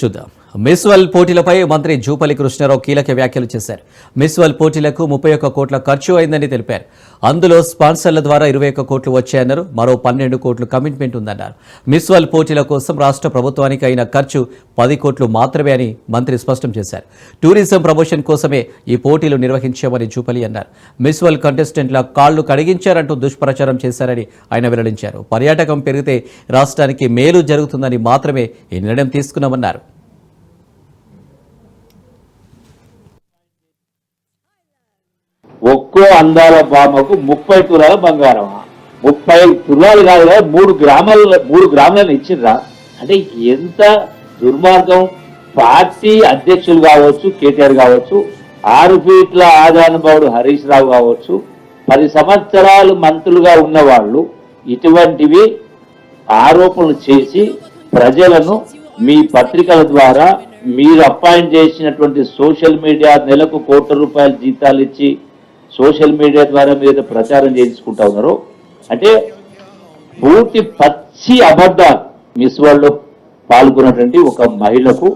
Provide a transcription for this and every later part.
చూద్దాం. Miss world పోటీలపై మంత్రి జూపల్లి కృష్ణారావు కీలక వ్యాఖ్యలు చేశారు. మిస్ వరల్డ్ పోటీలకు 31 కోట్ల ఖర్చు అయిందని తెలిపారు. అందులో స్పాన్సర్ల ద్వారా 21 కోట్లు వచ్చాయన్నారు. మరో 12 కోట్లు కమిట్మెంట్ ఉందన్నారు. మిస్ వరల్డ్ పోటీల కోసం రాష్ట్ర ప్రభుత్వానికి అయిన ఖర్చు 10 కోట్లు మాత్రమే అని మంత్రి స్పష్టం చేశారు. టూరిజం ప్రమోషన్ కోసమే ఈ పోటీలు నిర్వహించామని జూపల్లి అన్నారు. మిస్ వరల్డ్ కంటెస్టెంట్ల కాళ్లు కడిగించారంటూ దుష్ప్రచారం చేశారని ఆయన వెల్లడించారు. పర్యాటకం పెరిగితే రాష్ట్రానికి మేలు జరుగుతుందని మాత్రమే ఈ నిర్ణయం తీసుకున్నామన్నారు. ఒక్కో అందాల బామకు 30 తులాల బంగారం. 30 తులాలు కాదు కదా, 3 గ్రాములను ఇచ్చిండ్రా అంటే ఎంత దుర్మార్గం. పార్టీ అధ్యక్షులు కావచ్చు, కేటీఆర్ కావచ్చు, 6 ఫీట్ల ఆదానుభావుడు హరీష్ రావు కావచ్చు, 10 సంవత్సరాలు మంత్రులుగా ఉన్న వాళ్ళు ఇటువంటివి ఆరోపణలు చేసి ప్రజలను మీ పత్రికల ద్వారా మీరు అపాయింట్ చేసినటువంటి సోషల్ మీడియా నెలకు ₹1 కోట్ల జీతాలు ఇచ్చి సోషల్ మీడియా ద్వారా మీరు ప్రచారం చేయించుకుంటా ఉన్నారు. అంటే పూర్తి పచ్చి అబద్ధాలు. మిస్ వరల్డ్ లో పాల్గొన్నటువంటి ఒక మహిళకు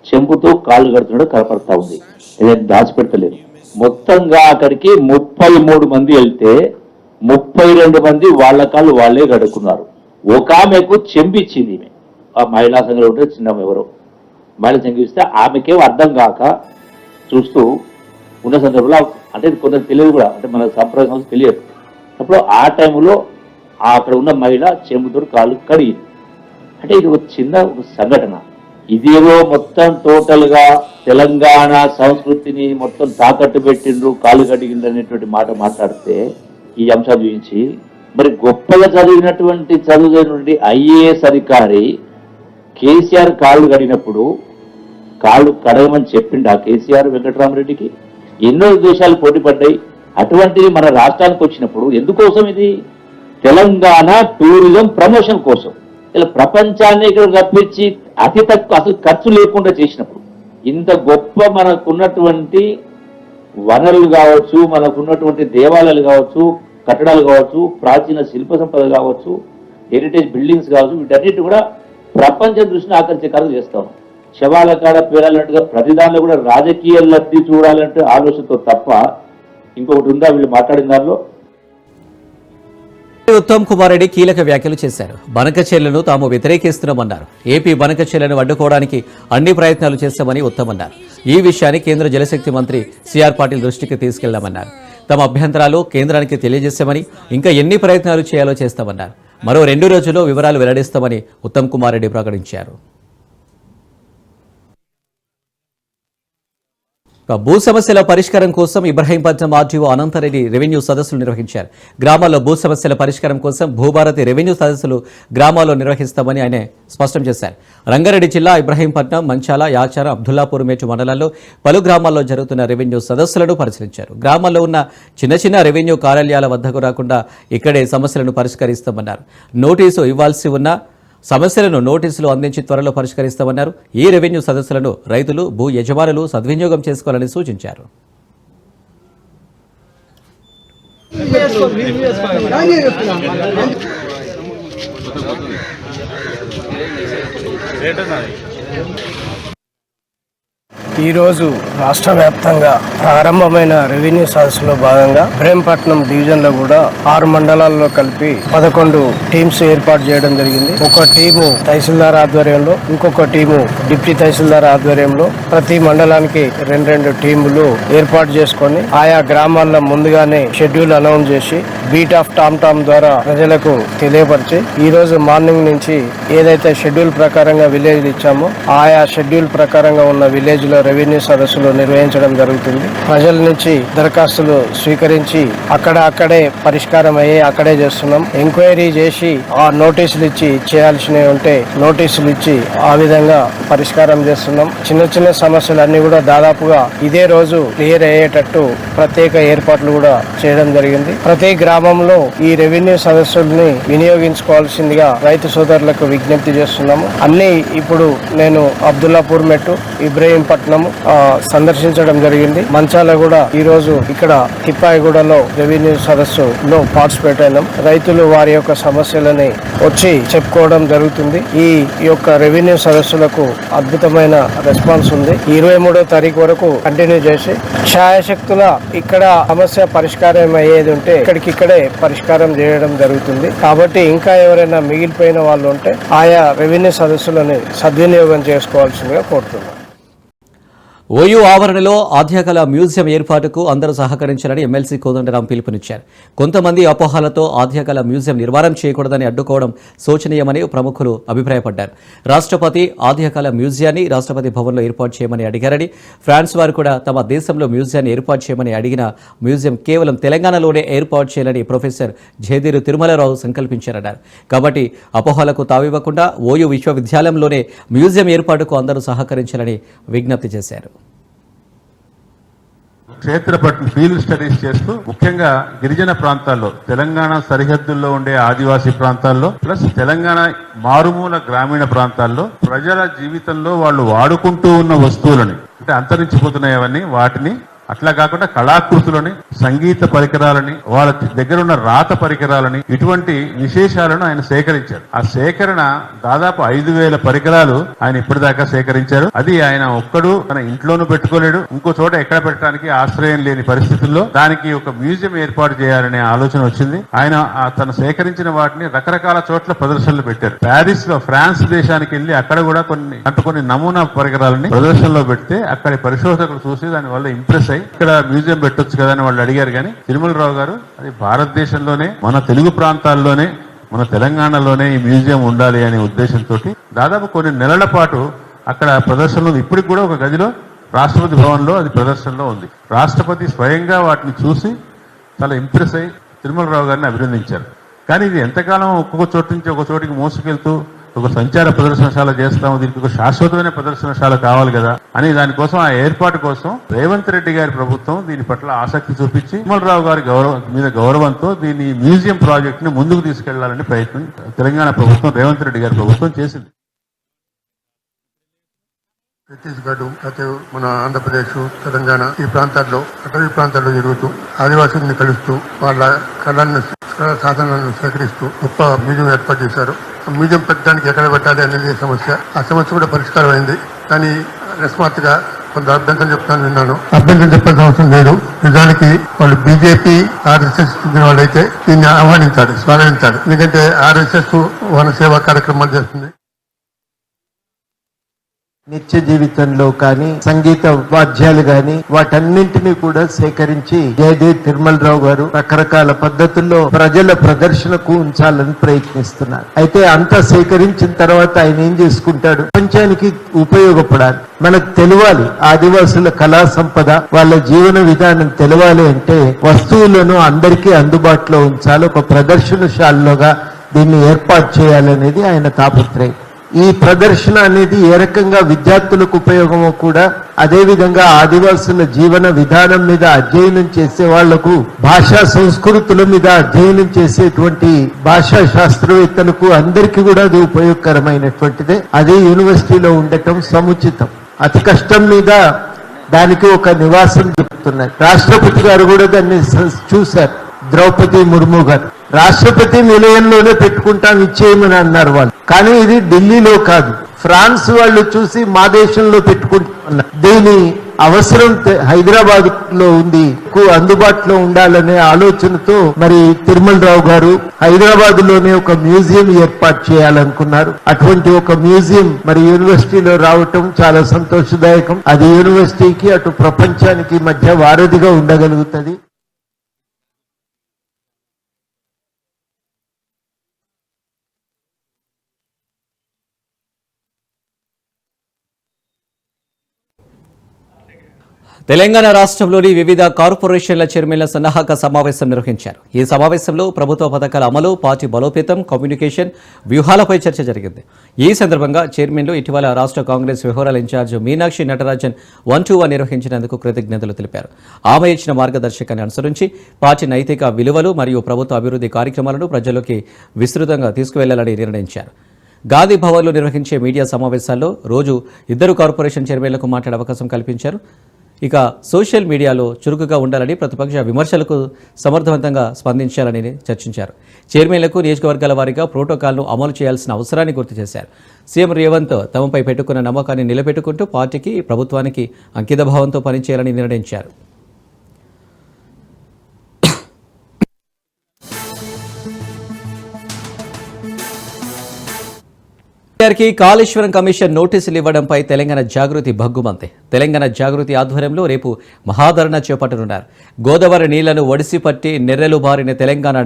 చెంపుతో కాళ్ళు కడుతున్నాడు కనపడతా ఉంది. ఏదైనా దాచిపెట్టలేదు. మొత్తంగా అక్కడికి 33 మంది వెళ్తే 32 మంది వాళ్ళ కాళ్ళు వాళ్ళే కడుక్కున్నారు. ఒక ఆమెకు చెంపిచ్చింది. ఆ మహిళా సంఘంలో ఉంటే చిన్న ఎవరో మహిళ చెంపిస్తే ఆమెకేమో అర్థం కాక చూస్తూ ఉన్న సందర్భంలో, అంటే కొందరు తెలియదు కూడా, అంటే మన సంప్రదాయం తెలియదు. అప్పుడు ఆ టైంలో అక్కడ ఉన్న మహిళ చెంబుతో కాళ్ళు కడిగింది. అంటే ఇది ఒక చిన్న సంఘటన. ఇదేవో మొత్తం టోటల్ గా తెలంగాణ సంస్కృతిని మొత్తం తాకట్టు పెట్టిండ్రు, కాళ్ళు కడిగిండ్రు అనేటువంటి మాట మాట్లాడితే ఈ అంశాలు చూపించి మరి గొప్పగా చదివినటువంటి ఐఏఎస్ అధికారి కేసీఆర్ కాళ్ళు కడిగినప్పుడు కాళ్ళు కడగమని చెప్పిండు ఆ కేసీఆర్ వెంకటరామరెడ్డికి. ఎన్నో దేశాలు పోటీ పడ్డాయి. అటువంటిది మన రాష్ట్రానికి వచ్చినప్పుడు ఎందుకోసం ఇది? తెలంగాణ టూరిజం ప్రమోషన్ కోసం. ఇలా ప్రపంచాన్ని ఇక్కడ రప్పించి అతి తక్కువ అసలు ఖర్చు లేకుండా చేసినప్పుడు ఇంత గొప్ప మనకున్నటువంటి వనరులు కావచ్చు, మనకున్నటువంటి దేవాలయాలు కావచ్చు, కట్టడాలు కావచ్చు, ప్రాచీన శిల్ప సంపద కావచ్చు, హెరిటేజ్ బిల్డింగ్స్ కావచ్చు, వీటన్నిటి కూడా ప్రపంచ దృష్టిని ఆకర్షించే కార్యలు చేస్తాం. శవాల కాడ పేరాలంటగా ప్రతి దానిలో కూడా రాజకీయ లబ్ధి చూడాలంటే ఆలోచనతో తప్ప ఇంకొకటి ఉందా వీళ్ళు మాట్లాడిన దానిలో? ఉత్తమ్ కుమార్ రెడ్డి కీలక వ్యాఖ్యలు చేశారు. బనకచెర్లను తాము వ్యతిరేకిస్తున్నామన్నారు. ఏపీ బనకచెర్లను అడ్డుకోవడానికి అన్ని ప్రయత్నాలు చేస్తామని ఉత్తమ్ అన్నారు. ఈ విషయాన్ని కేంద్ర జలశక్తి మంత్రి సిఆర్ పాటిల్ దృష్టికి తీసుకెళ్లామన్నారు. తమ అభ్యంతరాలు కేంద్రానికి తెలియజేశామని, ఇంకా ఎన్ని ప్రయత్నాలు చేయాలో చేస్తామన్నారు. మరో 2 రోజుల్లో వివరాలు వెల్లడిస్తామని ఉత్తమ్ కుమార్ రెడ్డి ప్రకటించారు. భూ సమస్యల పరిష్కారం కోసం ఇబ్రహీంపట్నం ఆర్డీఓ అనంతరెడ్డి రెవెన్యూ సదస్సులు నిర్వహించారు. గ్రామాల్లో భూ సమస్యల పరిష్కారం కోసం భూభారతి రెవెన్యూ సదస్సులు గ్రామాల్లో నిర్వహిస్తామని ఆయన స్పష్టం చేశారు. రంగారెడ్డి జిల్లా ఇబ్రహీంపట్నం, మంచాల, యాచారం, అబ్దుల్లాపూర్ మేటు మండలాల్లో పలు గ్రామాల్లో జరుగుతున్న రెవెన్యూ సదస్సులను పరిశీలించారు. గ్రామాల్లో ఉన్న చిన్న రెవెన్యూ కార్యాలయాల వద్దకు రాకుండా ఇక్కడే సమస్యలను పరిష్కరిస్తామన్నారు. నోటీసు ఇవ్వాల్సి ఉన్న సమస్యలను నోటీసులు అందించి త్వరలో పరిష్కరిస్తామన్నారు. ఈ రెవెన్యూ సదస్సులను రైతులు, భూ యజమానులు సద్వినియోగం చేసుకోవాలని సూచించారు. ఈరోజు రాష్ట్ర వ్యాప్తంగా ప్రారంభమైన రెవెన్యూ సదస్సులో భాగంగా ఇబ్రహీంపట్నం డివిజన్లో కూడా 6 మండలాల్లో కలిపి 11 టీమ్స్ ఏర్పాటు చేయడం జరిగింది. ఒక టీము తహసీల్దార్ ఆధ్వర్యంలో, ఇంకొక టీము డిప్యూటీ తహసీల్దార్ ఆధ్వర్యంలో ప్రతి మండలానికి 2 టీములు ఏర్పాటు చేసుకొని ఆయా గ్రామాల్లో ముందుగానే షెడ్యూల్ అనౌన్స్ చేసి బీట్ ఆఫ్ టామ్ ద్వారా ప్రజలకు తెలియపరిచి ఈ రోజు మార్నింగ్ నుంచి ఏదైతే షెడ్యూల్ ప్రకారంగా విలేజ్ ఇచ్చామో ఆయా షెడ్యూల్ ప్రకారంగా ఉన్న విలేజ్ లో రెవెన్యూ సదస్సులు నిర్వహించడం జరుగుతుంది. ప్రజల నుంచి దరఖాస్తులు స్వీకరించి అక్కడే పరిష్కారం అయ్యి అక్కడే చేస్తున్నాం. ఎంక్వైరీ చేసి ఆ నోటీసులు ఇచ్చి చేయాల్సినవి ఉంటే నోటీసులు ఇచ్చి ఆ విధంగా పరిష్కారం చేస్తున్నాం. చిన్న సమస్యలు అన్ని కూడా దాదాపుగా ఇదే రోజు క్లియర్ అయ్యేటట్టు ప్రత్యేక ఏర్పాట్లు కూడా చేయడం జరిగింది. ప్రతి గ్రామంలో ఈ రెవెన్యూ సదస్సుల్ని వినియోగించుకోవాల్సిందిగా రైతు సోదరులకు విజ్ఞప్తి చేస్తున్నాము. అన్ని ఇప్పుడు నేను అబ్దుల్లాపూర్ మెట్టు, ఇబ్రహీంపట్నం, మనము సందర్శించడం జరిగింది. మంచాల కూడా ఈ రోజు ఇక్కడ తిప్పాయిగూడలో రెవెన్యూ సదస్సులో పార్టిసిపేట్ అయినాం. రైతులు వారి యొక్క సమస్యలని వచ్చి చెప్పుకోవడం జరుగుతుంది. ఈ యొక్క రెవెన్యూ సదస్సులకు అద్భుతమైన రెస్పాన్స్ ఉంది. 23వ తారీఖు వరకు కంటిన్యూ చేసి ఛాయాశక్తుల ఇక్కడ సమస్య పరిష్కారం అయ్యేది ఉంటే ఇక్కడికిక్కడే పరిష్కారం చేయడం జరుగుతుంది. కాబట్టి ఇంకా ఎవరైనా మిగిలిపోయిన వాళ్ళు ఉంటే ఆయా రెవెన్యూ సదస్సులని సద్వినియోగం చేసుకోవాల్సిందిగా కోరుతున్నాను. ఓయూ ఆవరణలో ఆద్యకళ మ్యూజియం ఏర్పాటుకు అందరూ సహకరించాలని ఎమ్మెల్సీ కోదండరాం పిలుపునిచ్చారు. కొంతమంది అపోహలతో ఆద్యకళ మ్యూజియం నిర్మాణం చేయకూడదని అడ్డుకోవడం శోచనీయమని ప్రముఖులు అభిప్రాయపడ్డారు. రాష్ట్రపతి ఆద్యకళ మ్యూజియాన్ని రాష్ట్రపతి భవన్లో ఏర్పాటు చేయమని అడిగారని, ఫ్రాన్స్ వారు కూడా తమ దేశంలో మ్యూజియాన్ని ఏర్పాటు చేయమని అడిగిన మ్యూజియం కేవలం తెలంగాణలోనే ఏర్పాటు చేయాలని ప్రొఫెసర్ జయదేరు తిరుమలరావు సంకల్పించారన్నారు. కాబట్టి అపోహలకు తావివ్వకుండా ఓయూ విశ్వవిద్యాలయంలోనే మ్యూజియం ఏర్పాటుకు అందరూ సహకరించాలని విజ్ఞప్తి చేశారు. క్షేత్రపట్నం ఫీల్డ్ స్టడీస్ చేస్తూ ముఖ్యంగా గిరిజన ప్రాంతాల్లో, తెలంగాణ సరిహద్దుల్లో ఉండే ఆదివాసీ ప్రాంతాల్లో, ప్లస్ తెలంగాణ మారుమూల గ్రామీణ ప్రాంతాల్లో ప్రజల జీవితంలో వాళ్ళు వాడుకుంటూ ఉన్న వస్తువులని, అంటే అంతరించిపోతున్నాయి అవన్నీ, వాటిని అట్లా కాకుండా కళాకృతులని, సంగీత పరికరాలని, వాళ్ళ దగ్గర ఉన్న రాత పరికరాలని, ఇటువంటి విశేషాలను ఆయన సేకరించారు. ఆ సేకరణ దాదాపు 5,000 పరికరాలు ఆయన ఇప్పటిదాకా సేకరించారు. అది ఆయన ఒక్కడు తన ఇంట్లోనూ పెట్టుకోలేడు, ఇంకో చోట ఎక్కడ పెట్టడానికి ఆశ్రయం లేని పరిస్థితుల్లో దానికి ఒక మ్యూజియం ఏర్పాటు చేయాలనే ఆలోచన వచ్చింది. ఆయన తను సేకరించిన వాటిని రకరకాల చోట్ల ప్రదర్శనలు పెట్టారు. ప్యారిస్ లో, ఫ్రాన్స్ దేశానికి వెళ్లి అక్కడ కూడా కొన్ని నమూనా పరికరాలని ప్రదర్శనలో పెడితే అక్కడి పరిశోధకులు చూసి దాని వల్ల ఇంప్రెస్ ఇక్కడ మ్యూజియం పెట్టొచ్చు కదా అని వాళ్ళు అడిగారు. కానీ తిరుమలరావు గారు అది భారతదేశంలోనే, మన తెలుగు ప్రాంతాల్లోనే, మన తెలంగాణలోనే ఈ మ్యూజియం ఉండాలి అనే ఉద్దేశంతో దాదాపు కొన్ని నెలల పాటు అక్కడ ప్రదర్శనలు, ఇప్పటికి కూడా ఒక గదిలో రాష్ట్రపతి భవన్లో అది ప్రదర్శనలో ఉంది. రాష్ట్రపతి స్వయంగా వాటిని చూసి చాలా ఇంప్రెస్ అయ్యి తిరుమలరావు గారిని అభినందించారు. కానీ ఇది ఎంతకాలం ఒక్కొక్క చోటు నుంచి ఒక చోటికి మోసుకెళ్తూ ఒక సంచార ప్రదర్శనశాల చేస్తాము, దీనికి ఒక శాశ్వతమైన ప్రదర్శనశాల కావాలి కదా అని దానికోసం, ఆ ఏర్పాటు కోసం రేవంత్ రెడ్డి గారి ప్రభుత్వం దీని పట్ల ఆసక్తి చూపించి తిరుమలరావు గారి మీద గౌరవంతో దీని మ్యూజియం ప్రాజెక్ట్ ని ముందుకు తీసుకెళ్లాలని ప్రయత్నం తెలంగాణ ప్రభుత్వం, రేవంత్ రెడ్డి గారి ప్రభుత్వం చేసింది. ఛత్తీస్గఢ్, అయితే మన ఆంధ్రప్రదేశ్, తెలంగాణ ఈ ప్రాంతాల్లో, అటవీ ప్రాంతాల్లో జరుగుతూ ఆదివాసుల్ని కలుస్తూ వాళ్ళ కళలను, సాధనలను సేకరిస్తూ గొప్ప మ్యూజియం ఏర్పాటు చేశారు. మ్యూజియం పెట్టడానికి ఎక్కడ పెట్టాలి అనేది సమస్య. ఆ సమస్య కూడా పరిష్కారం అయింది. కానీ అకస్మాత్తుగా కొంత అభ్యంతరం చెప్తాను విన్నాను. అభ్యంతరం చెప్పాల్సిన అవసరం లేదు. నిజానికి వాళ్ళు బీజేపీ, ఆర్ఎస్ఎస్ చెందిన వాళ్ళైతే దీన్ని ఆహ్వానించాలి, స్వాగతించాలి. ఎందుకంటే ఆర్ఎస్ఎస్ వన సేవా కార్యక్రమాలు చేస్తుంది. నిత్య జీవితంలో కానీ, సంగీత వాద్యాలు గాని, వాటన్నింటినీ కూడా సేకరించి జయదేవ్ తిరుమలరావు గారు రకరకాల పద్ధతుల్లో ప్రజల ప్రదర్శనకు ఉంచాలని ప్రయత్నిస్తున్నారు. అయితే అంతా సేకరించిన తర్వాత ఆయన ఏం చేసుకుంటాడు? ప్రపంచానికి ఉపయోగపడాలి, మనకు తెలవాలి. ఆదివాసుల కళా సంపద, వాళ్ళ జీవన విధానం తెలవాలి అంటే వస్తువులను అందరికీ అందుబాటులో ఉంచాలి. ఒక ప్రదర్శనశాలలోగా దీన్ని ఏర్పాటు చేయాలనేది ఆయన తాపత్రయం. ఈ ప్రదర్శన అనేది ఏ రకంగా విద్యార్థులకు ఉపయోగమో కూడా, అదేవిధంగా ఆదివాసుల జీవన విధానం మీద అధ్యయనం చేసే వాళ్లకు, భాషా సంస్కృతుల మీద అధ్యయనం చేసేటువంటి భాషా శాస్త్రవేత్తలకు అందరికీ కూడా అది ఉపయోగకరమైనటువంటిదే. అదే యూనివర్సిటీలో ఉండటం సముచితం. అతి కష్టం మీద దానికి ఒక నివాసం చెప్తున్నారు. రాష్ట్రపతి గారు కూడా దాన్ని చూశారు. ద్రౌపది ముర్ము గారు రాష్ట్రపతి నిలయంలోనే పెట్టుకుంటాం, ఇచ్చేయమని అన్నారు వాళ్ళు. కానీ ఇది ఢిల్లీలో కాదు, ఫ్రాన్స్ వాళ్ళు చూసి మా దేశంలో పెట్టుకుంటున్నారు. దీని అవసరం హైదరాబాద్ లో ఉంది, అందుబాటులో ఉండాలనే ఆలోచనతో మరి తిరుమలరావు గారు హైదరాబాద్ లోనే ఒక మ్యూజియం ఏర్పాటు చేయాలనుకున్నారు. అటువంటి ఒక మ్యూజియం మరి యూనివర్సిటీలో రావటం చాలా సంతోషదాయకం. అది యూనివర్సిటీకి, అటు ప్రపంచానికి మధ్య వారధిగా ఉండగలుగుతుంది. తెలంగాణ రాష్ట్రంలోని వివిధ కార్పొరేషన్ల చైర్మన్ల సన్నాహక సమావేశం నిర్వహించారు. ఈ సమావేశంలో ప్రభుత్వ పథకాల అమలు, పార్టీ బలోపేతం, కమ్యూనికేషన్ వ్యూహాలపై చర్చ జరిగింది. ఈ సందర్భంగా చైర్మన్లు ఇటీవల రాష్ట్ర కాంగ్రెస్ వ్యవహారాల ఇన్ఛార్జ్ మీనాక్షి నటరాజన్ 1-2 నిర్వహించినందుకు కృతజ్ఞతలు తెలిపారు. ఆమె ఇచ్చిన మార్గదర్శకాన్ని అనుసరించి పార్టీ నైతిక విలువలు మరియు ప్రభుత్వ అభివృద్ధి కార్యక్రమాలను ప్రజల్లోకి విస్తృతంగా తీసుకువెళ్లాలని నిర్ణయించారు. గాంధీ భవన్లో నిర్వహించే మీడియా సమావేశాల్లో రోజు 2 కార్పొరేషన్ చైర్మన్లకు మాట్లాడే అవకాశం కల్పించారు. ఇక సోషల్ మీడియాలో చురుకుగా ఉండాలని, ప్రతిపక్ష విమర్శలకు సమర్థవంతంగా స్పందించాలని చర్చించారు. చైర్మన్లకు నియోజకవర్గాల వారీగా ప్రోటోకాల్ను అమలు చేయాల్సిన అవసరాన్ని గుర్తు చేశారు. సీఎం రేవంత్ తమపై పెట్టుకున్న నమ్మకాన్ని నిలబెట్టుకుంటూ పార్టీకి, ప్రభుత్వానికి అంకితభావంతో పనిచేయాలని నిర్ణయించారు. కేసీఆర్కి కాళేశ్వరం కమిషన్ నోటీసులు ఇవ్వడంపై తెలంగాణ జాగృతి భగ్గుమంది. తెలంగాణ జాగృతి ఆధ్వర్యంలో రేపు మహాధరణ చేపట్టనున్నారు. గోదావరి నీళ్లను ఒడిసి పట్టి నెర్రెలు బారిన తెలంగాణ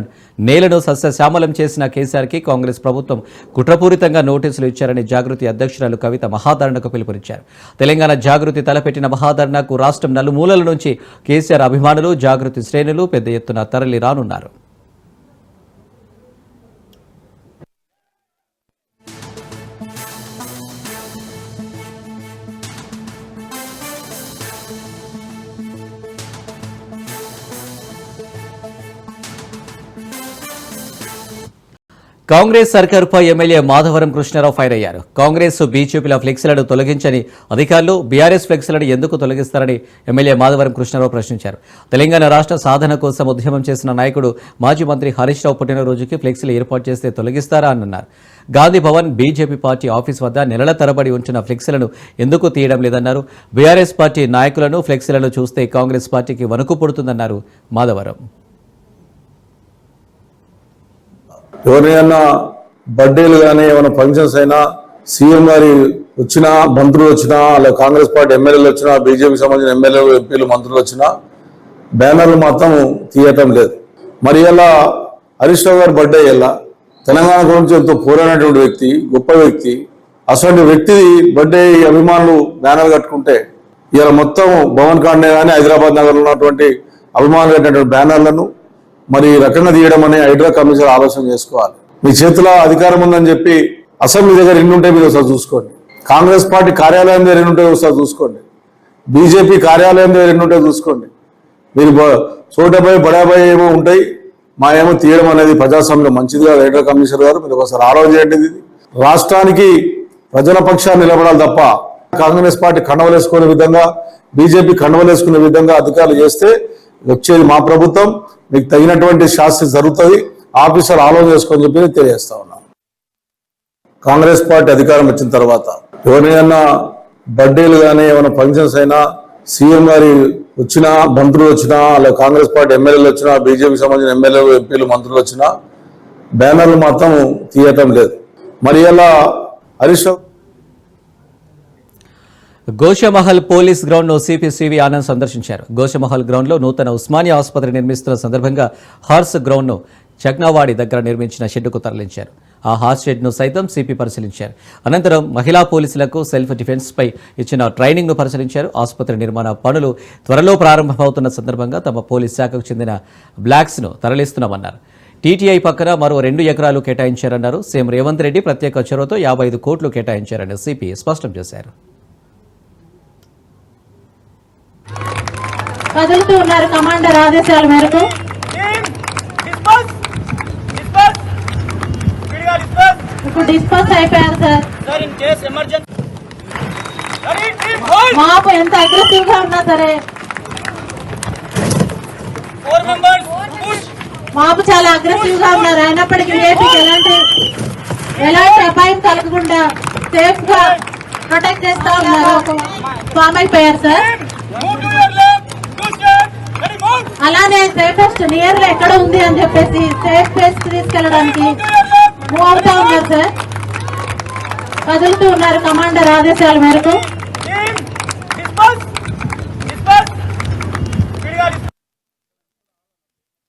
నేలను సస్యశ్యామలం చేసిన కేసీఆర్కి కాంగ్రెస్ ప్రభుత్వం కుట్రపూరితంగా నోటీసులు ఇచ్చారని జాగృతి అధ్యక్షురాలు కవిత మహాధరణకు పిలుపునిచ్చారు. తెలంగాణ జాగృతి తలపెట్టిన మహాధరణకు రాష్ట్రం నలుమూలల నుంచి కేసీఆర్ అభిమానులు, జాగృతి శ్రేణులు పెద్ద ఎత్తున తరలి రానున్నారు. కాంగ్రెస్ సర్కారుపై ఎమ్మెల్యే మాధవరం కృష్ణారావు ఫైర్ అయ్యారు. కాంగ్రెస్, బీజేపీల ఫ్లెక్సీలను తొలగించని అధికారులు బీఆర్ఎస్ ఫ్లెక్సీలను ఎందుకు తొలగిస్తారని ఎమ్మెల్యే మాధవరం కృష్ణారావు ప్రశ్నించారు. తెలంగాణ రాష్ట్ర సాధన కోసం ఉద్యమం చేసిన నాయకుడు మాజీ మంత్రి హరీష్ రావు పుట్టినరోజుకి ఫ్లెక్సీలు ఏర్పాటు చేస్తే తొలగిస్తారా అని అన్నారు. Gandhi Bhavan, BJP party office వద్ద నెలల తరబడి ఉంచిన ఫ్లెక్సీలను ఎందుకు తీయడం లేదన్నారు. బీఆర్ఎస్ పార్టీ నాయకులను, ఫ్లెక్సీలను చూస్తే కాంగ్రెస్ పార్టీకి వణుకు పుడుతుందన్నారు మాధవరం. ఎవరినైనా బర్త్డేలు కానీ ఏమైనా ఫంక్షన్స్ అయినా సీఎం గారి వచ్చినా, మంత్రులు వచ్చినా, అలా కాంగ్రెస్ పార్టీ ఎమ్మెల్యేలు వచ్చినా, బీజేపీకి సంబంధించిన ఎమ్మెల్యేలు, ఎంపీలు, మంత్రులు వచ్చినా బ్యానర్లు మాత్రం తీయటం లేదు. మరి ఇలా హరీష్ రావు గారి బర్త్డే ఇలా తెలంగాణ గురించి ఎంతో పోరాడినటువంటి వ్యక్తి, గొప్ప వ్యక్తి, అసలు వ్యక్తి బర్త్డే అభిమానులు బ్యానర్ కట్టుకుంటే ఇలా మొత్తం భవన్ కాండే కానీ హైదరాబాద్ నగరంలో ఉన్నటువంటి అభిమానులు కట్టినటువంటి బ్యానర్లను మరి రకంగా తీయడం అనే హైడ్రా కమిషన్ ఆలోచన చేసుకోవాలి. మీ చేతిలో అధికారం ఉందని చెప్పి అసెంబ్లీ దగ్గర ఎన్ని ఉంటాయి మీరు ఒకసారి చూసుకోండి. కాంగ్రెస్ పార్టీ కార్యాలయం దగ్గర ఎన్ని ఉంటాయో ఒకసారి చూసుకోండి. బీజేపీ కార్యాలయం దగ్గర ఎన్ని ఉంటాయో చూసుకోండి. మీరు చోటపై బడాబాయి ఏమో ఉంటాయి, మా ఏమో తీయడం అనేది ప్రజాస్వామ్యంలో మంచిదిగా హైడ్రా కమిషనర్ గారు మీరు ఒకసారి ఆలోచన చేయండి. ఇది రాష్ట్రానికి ప్రజల పక్షాన్ని నిలబడాలి తప్ప కాంగ్రెస్ పార్టీ కండవలేసుకునే విధంగా, బీజేపీ కండవలేసుకునే విధంగా అధికారులు చేస్తే వచ్చేది మా ప్రభుత్వం, మీకు తగినటువంటి శాస్త్రి జరుగుతుంది, ఆఫీసర్ ఆలోచన చేసుకొని చెప్పి నేను తెలియజేస్తా ఉన్నాను. కాంగ్రెస్ పార్టీ అధికారం వచ్చిన తర్వాత ఎవరినైనా బర్త్డేలు కానీ ఏమైనా ఫంక్షన్స్ అయినా సీఎం గారి వచ్చినా, మంత్రులు వచ్చినా, అలా కాంగ్రెస్ పార్టీ ఎమ్మెల్యేలు వచ్చినా, బీజేపీకి సంబంధించిన ఎమ్మెల్యేలు, ఎంపీలు, మంత్రులు వచ్చినా బ్యానర్లు మాత్రం తీయటం లేదు. మరి ఇలా హరీష్ రావు గోషమహల్ పోలీస్ గ్రౌండ్ను సిపి సివి ఆనంద్ సందర్శించారు. గోషమహల్ గ్రౌండ్లో నూతన ఉస్మానియా ఆసుపత్రి నిర్మిస్తున్న సందర్భంగా హార్స్ గ్రౌండ్ను చక్నావాడి దగ్గర నిర్మించిన షెడ్డుకు తరలించారు. ఆ హార్స్ షెడ్ను సైతం సిపి పరిశీలించారు. అనంతరం మహిళా పోలీసులకు సెల్ఫ్ డిఫెన్స్పై ఇచ్చిన ట్రైనింగ్ను పరిశీలించారు. ఆసుపత్రి నిర్మాణ పనులు త్వరలో ప్రారంభమవుతున్న సందర్భంగా తమ పోలీస్ శాఖకు చెందిన బ్లాక్స్ను తరలిస్తున్నామన్నారు. టీటీఐ పక్కన మరో 2 ఎకరాలు కేటాయించారన్నారు. సీఎం రేవంత్ రెడ్డి ప్రత్యేక చొరవతో 55 కోట్లు కేటాయించారని సిపి స్పష్టం చేశారు. కదులుతూ ఉన్నారు కమాండర్ ఆదేశాల మేరకు. ఇప్పుడు డిస్పర్స్ అయిపోయారు సార్. మాపు ఎంత అగ్రెసివ్ గా ఉన్నా సరే, మాపు చాలా అగ్రెసివ్ గా ఉన్నారు. అయినప్పటికీ ఏపీకి ఎలాంటి అపాయం కలగకుండా సేఫ్ గా ప్రొటెక్ట్ చేస్తా ఉన్నారు. ఫామ్ అయిపోయారు సార్. అలానే సేఫెస్ట్ నియర్ లో ఎక్కడ ఉంది అని చెప్పేసి సేఫ్ ప్లేస్ తీసుకెళ్ళడానికి మూవ్ అవుతా ఉన్నారు సార్. కదులుతూ ఉన్నారు కమాండర్ ఆదేశాల మేరకు.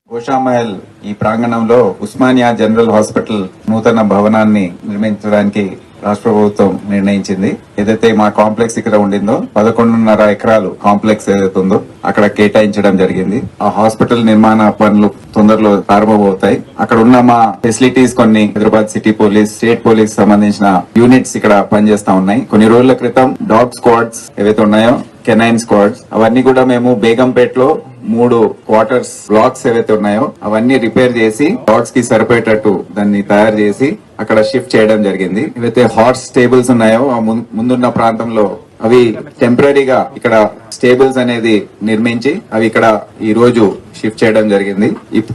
గోషామహల్ ఈ ప్రాంగణంలో ఉస్మానియా జనరల్ హాస్పిటల్ నూతన భవనాన్ని నిర్మించడానికి రాష్ట్ర ప్రభుత్వం నిర్ణయించింది. ఏదైతే మా కాంప్లెక్స్ ఇక్కడ ఉండిందో 11.5 ఎకరాలు కాంప్లెక్స్ ఏదైతే ఉందో అక్కడ కేటాయించడం జరిగింది. ఆ హాస్పిటల్ నిర్మాణ పనులు తొందరలో ప్రారంభమవుతాయి. అక్కడ ఉన్న మా ఫెసిలిటీస్ కొన్ని Hyderabad city police, state police సంబంధించిన యూనిట్స్ ఇక్కడ పనిచేస్తా ఉన్నాయి. కొన్ని రోజుల క్రితం డాగ్ స్క్వాడ్స్ ఏవైతే ఉన్నాయో, కెనైన్ స్క్వాడ్స్, అవన్నీ కూడా మేము బేగంపేటలో 3 క్వార్టర్స్ బ్లాక్స్ ఏవైతే ఉన్నాయో అవన్నీ రిపేర్ చేసి డాగ్స్ కి సరిపోయేటట్టు దాన్ని తయారు చేసి అక్కడ షిఫ్ట్ చేయడం జరిగింది. ఏవైతే హార్స్ స్టేబుల్స్ ఉన్నాయో ఆ ముందున్న ప్రాంతంలో అవి టెంపరీగా ఇక్కడ స్టేబుల్స్ అనేది నిర్మించి అవి ఇక్కడ ఈ రోజు షిఫ్ట్ చేయడం జరిగింది.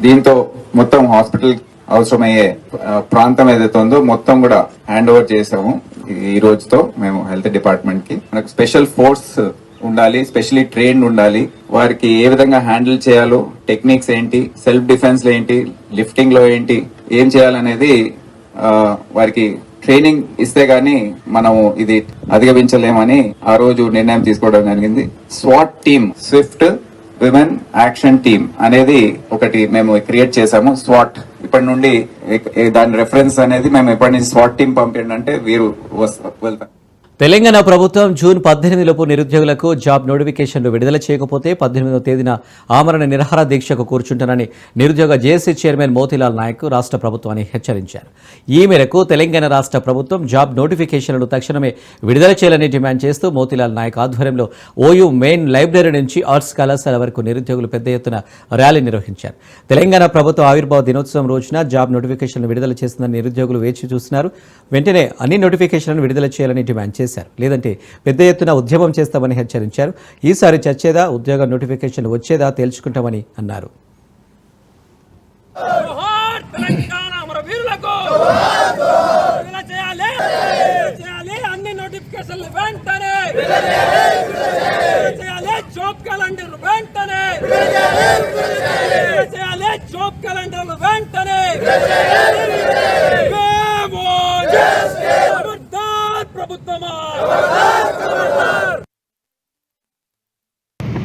దీంతో మొత్తం హాస్పిటల్ అవసరమయ్యే ప్రాంతం ఏదైతే ఉందో మొత్తం కూడా హ్యాండ్ ఓవర్ చేసాము. ఈ రోజుతో మేము హెల్త్ డిపార్ట్మెంట్ కి మనకు స్పెషల్ ఫోర్స్ ఉండాలి, స్పెషల్లీ ట్రైన్డ్ ఉండాలి. వారికి ఏ విధంగా హ్యాండిల్ చేయాలో, టెక్నిక్స్ ఏంటి, సెల్ఫ్ డిఫెన్స్ లో ఏంటి, లిఫ్టింగ్ లో ఏంటి, ఏం చేయాలనేది వారికి ట్రైనింగ్ ఇస్తే గానీ మనము ఇది అధిగమించలేమని ఆ రోజు నిర్ణయం తీసుకోవడం జరిగింది. Swat team, Swift women action team అనేది ఒకటి మేము క్రియేట్ చేశాము. స్వాట్ ఇప్పటి నుండి దాని రెఫరెన్స్ అనేది మేము ఇప్పటి నుంచి స్వాట్ టీమ్ పంపించండి అంటే వీరు వెళ్తారు. తెలంగాణ ప్రభుత్వం జూన్ 18 లోపు నిరుద్యోగులకు జాబ్ నోటిఫికేషన్లు విడుదల చేయకపోతే 18వ తేదీన ఆమరణ నిరాహార దీక్షకు కూర్చుంటానని నిరుద్యోగ జేఏసీ చైర్మన్ మోతీలాల్ నాయక్ రాష్ట్ర ప్రభుత్వాన్ని హెచ్చరించారు. ఈ మేరకు తెలంగాణ రాష్ట్ర ప్రభుత్వం జాబ్ నోటిఫికేషన్లను తక్షణమే విడుదల చేయాలని డిమాండ్ చేస్తూ మోతీలాల్ నాయక్ ఆధ్వర్యంలో ఓయూ మెయిన్ లైబ్రరీ నుంచి ఆర్ట్స్ కళాశాల వరకు నిరుద్యోగులు పెద్ద ఎత్తున ర్యాలీ నిర్వహించారు. తెలంగాణ ప్రభుత్వ ఆవిర్భావ దినోత్సవం రోజున జాబ్ నోటిఫికేషన్లు విడుదల చేస్తుందని నిరుద్యోగులు వేచి చూస్తున్నారు. వెంటనే అన్ని నోటిఫికేషన్లను విడుదల చేయాలని డిమాండ్ చేశారు. లేదంటే పెద్ద ఎత్తున ఉద్యమం చేస్తామని హెచ్చరించారు. ఈసారి చచ్చేదా, ఉద్యోగ నోటిఫికేషన్ వచ్చేదా తేల్చుకుంటామని అన్నారు.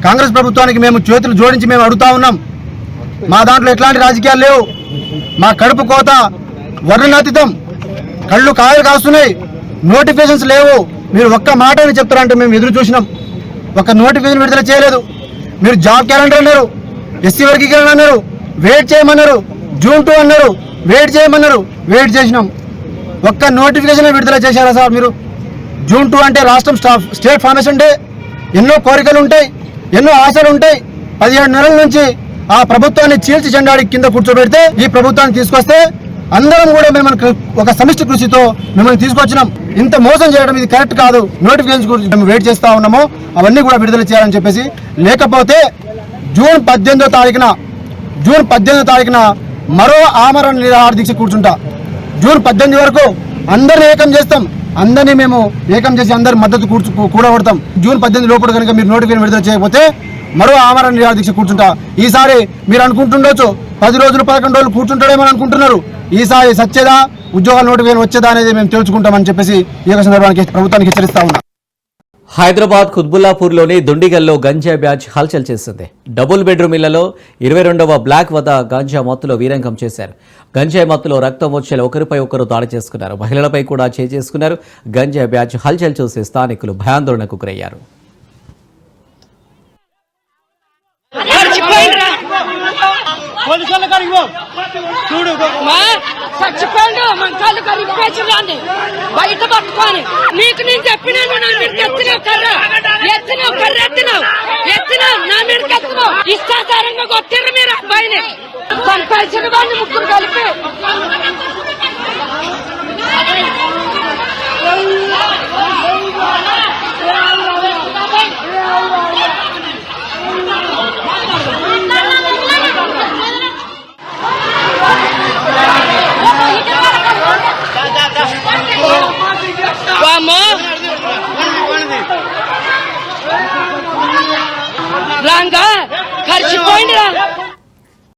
కాంగ్రెస్ ప్రభుత్వానికి మేము చేతులు జోడించి మేము అడుగుతా ఉన్నాం. మా దాంట్లో ఎట్లాంటి రాజకీయాలు లేవు. మా కడుపు కోత వర్ణనాతీతం, కళ్ళు కాయలు కాస్తున్నాయి, నోటిఫికేషన్స్ లేవు. మీరు ఒక్క మాట అని చెప్తారంటే మేము ఎదురు చూసినాం. ఒక నోటిఫికేషన్ విడుదల చేయలేదు. మీరు జాబ్ క్యాలెండర్ అన్నారు, ఎస్సీ వర్గీకరణ అన్నారు, వెయిట్ చేయమన్నారు, జూన్ 2 అన్నారు, వెయిట్ చేయమన్నారు, వెయిట్ చేసినాం. ఒక్క నోటిఫికేషన్ విడుదల చేశారా సార్ మీరు? జూన్ 2 అంటే రాష్ట్రం స్టేట్ ఫార్మేషన్ డే. ఎన్నో కోరికలు ఉంటాయి, ఎన్నో ఆశలు ఉంటాయి. 17 నెలల నుంచి ఆ ప్రభుత్వాన్ని చీల్చి చెండాడి కింద కూర్చోబెడితే ఈ ప్రభుత్వాన్ని తీసుకొస్తే అందరం కూడా మిమ్మల్ని ఒక సమిష్టి కృషితో మిమ్మల్ని తీసుకొచ్చినాం. ఇంత మోసం చేయడం ఇది కరెక్ట్ కాదు. నోటిఫికేషన్ గురించి మేము వెయిట్ చేస్తా ఉన్నాము, అవన్నీ కూడా విడుదల చేయాలని చెప్పేసి. లేకపోతే జూన్ 18వ తారీఖున మరో ఆమరణ నిరాహార దీక్ష కూర్చుంటా. జూన్ 18 వరకు అందరిని ఏకం చేస్తాం. అందరినీ మేము ఏకం చేసి అందరి మద్దతు కూడగొడతాం. జూన్ 18 లోపల కనుక మీరు నోటిఫికేషన్ విడుదల చేయకపోతే మరో ఆమరణ నిరాహార దీక్ష కూర్చుంటా. ఈసారి మీరు అనుకుంటుండొచ్చు 10 రోజులు 11 రోజులు కూర్చుంటాడేమని అనుకుంటున్నారు. ఈసారి సచ్చేదా, ఉద్యోగాల నోటిఫికేషన్ వచ్చేదా అనేది మేము తెలుసుకుంటామని చెప్పేసి ఈ యొక్క సందర్భానికి ప్రభుత్వానికి హెచ్చరిస్తా ఉన్నాం. హైదరాబాద్ కుత్బుల్లాపూర్లోని దుండిగల్లో గంజా బ్యాచ్ హల్చల్ చేసింది. డబుల్ బెడ్రూమ్ ఇళ్లలో 22వ బ్లాక్ వద్ద గంజా మత్తులో వీరంగం చేశారు. గంజాయి మత్తులో రక్తం వచ్చేలా ఒకరిపై ఒకరు దాడి చేసుకున్నారు. మహిళలపై కూడా చేసుకున్నారు. గంజా బ్యాచ్ హల్చల్ చూసి స్థానికులు భయాందోళనకు గురయ్యారు. చచ్చిపోయిండు మంకాలు కలిపేసిరాండి బయట పట్టుకొని నీకు నేను చెప్పినాను. నా మీరు ఎత్తినావు కర్ర ఎత్తినావు నా మీరు ఎత్తినావు ఇష్టాచారంగా కొట్టిర్రు మీరు అబ్బాయిని చంపేసిన వాడిని ముగ్గురు కలిపి